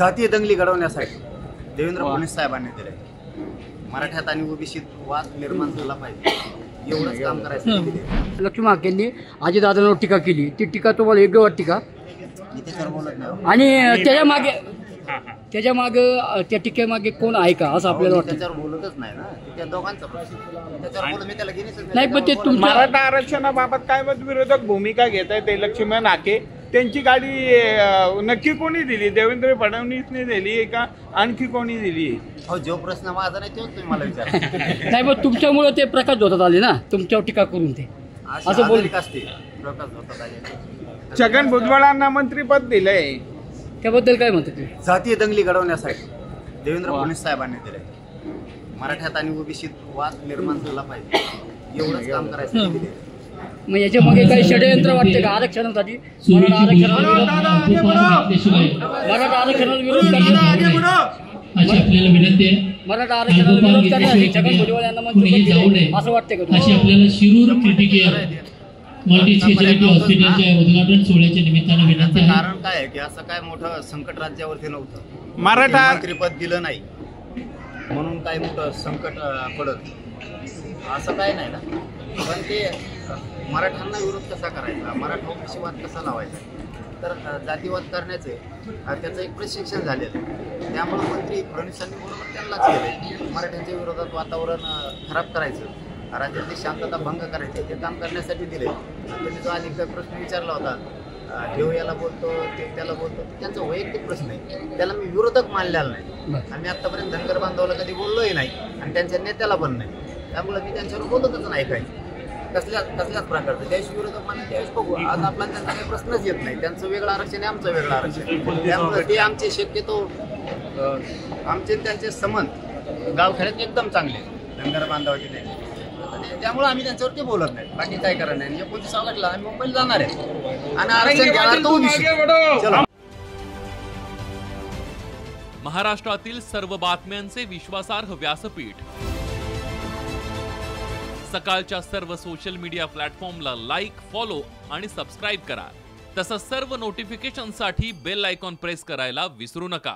जातीय दंगली घडवण्यासाठी देवेंद्र फडणवीस साहेबांनी दिले. मराठ्यात आणि ओबीसीत वाद निर्माण झाला पाहिजे एवढंच काम करायचं. लक्ष्मी महाकेंनी अजितदादांवर टीका केली, ती टीका तुम्हाला योग्य वाटते का? मी त्याच्यावर बोलत नाही. आणि त्याच्या मागे त्या टीकेमागे कोण आहे का असं आपल्याला वाटतं? त्याच्यावर बोलतच नाही ना, त्या दोघांचा प्रश्न. त्याच्यावर बोलत मी त्याला घेणीच नाही. पण ते मराठा आरक्षणाबाबत काय मत विरोधक भूमिका घेत आहेत ते लक्ष्मण नाके, त्यांची गाडी नक्की कोणी दिली? देवेंद्र फडणवीसने दिली का आणखी कोणी दिली? हो, जो प्रश्न माझा नाही तोच तुम्ही मला विचारा. नाही, पण तुमच्यामुळे ते प्रकाश धोतात आले ना, तुमच्यावर टीका करून ते असं बोल असते. प्रकाश धोतात आले. छगन भुजबळांना मंत्रीपद दिलंय, त्याबद्दल काय म्हणतात तुम्ही? जातीय दंगली घडवण्यासाठी देवेंद्र फडणवीस साहेबांनी दिले. मराठ्यात आणि ओबीसीत वाद निर्माण झाला पाहिजे एवढंच काम करायचं. मग याच्या मागे काही षडयंत्र वाटते का आरक्षणासाठी? मराठा आरक्षणाला विरोध मराठा आरक्षणाला विरोध करण्यासाठी छगन भुजबळ यांना मंत्री असं वाटतं का? अशी आपल्याला शिरूर क्रिटिकल मल्टी स्पेशालिटी हॉस्पिटलच्या उद्घाटन सोहळ्याच्या निमित्तानं विनंती आहे. कारण काय आहे की असं काय मोठं संकट राज्यावरती नव्हतं. मराठा मंत्रीपद दिलं नाही म्हणून काय मोठं संकट पडत असं काय नाही ना. पण ते मराठ्यांना विरोध कसा करायचा, मराठा ओबीसी वाद कसा लावायचा, तर जातीवाद करण्याचे त्याचं एक प्रशिक्षण झालेलं. त्यामुळे मंत्री फडणवीसांनी बरोबर त्यांनाच केलं. मराठ्यांच्या विरोधात वातावरण खराब करायचं, राज्यातली शांतता भंग करायची, ते काम करण्यासाठी दिले. त्यांनी जो आधी काही प्रश्न विचारला होता, देव याला बोलतो ते त्याला बोलतो, त्यांचा वैयक्तिक प्रश्न आहे. त्याला मी विरोधक मानलेला नाही. आम्ही आत्तापर्यंत धनगर बांधवाला कधी बोललोही नाही आणि त्यांच्या नेत्याला पण नाही. त्यामुळे मी त्यांच्यावर बोलतच नाही काही कसल्याच प्रकारचं. ज्यावेळेस विरोधक मानले त्यावेळेस बघू. आज आपला त्यांचा काही प्रश्नच येत नाही. त्यांचं वेगळं आरक्षण आहे, आमचं वेगळं आरक्षण. त्यामुळे ते आमचे शक्यतो आमचे त्यांचे संबंध गावखेड्यात एकदम चांगले, धनगर बांधवाचे नाही. त्यामुळे आम्ही त्यांच्यावरती बोलत नाही. बाकी काय करणार नाही. 29 ऑगस्टला आम्ही मुंबईला जाणार आहे आणि आरक्षण घेणार तो. महाराष्ट्रातील सर्व बातम्यांचे विश्वासार्ह व्यासपीठ, सकाळच्या सर्व सोशल मीडिया प्लॅटफॉर्मला लाईक, फॉलो आणि सबस्क्राईब करा. तसंच सर्व नोटिफिकेशनसाठी बेल आयकॉन प्रेस करायला विसरू नका.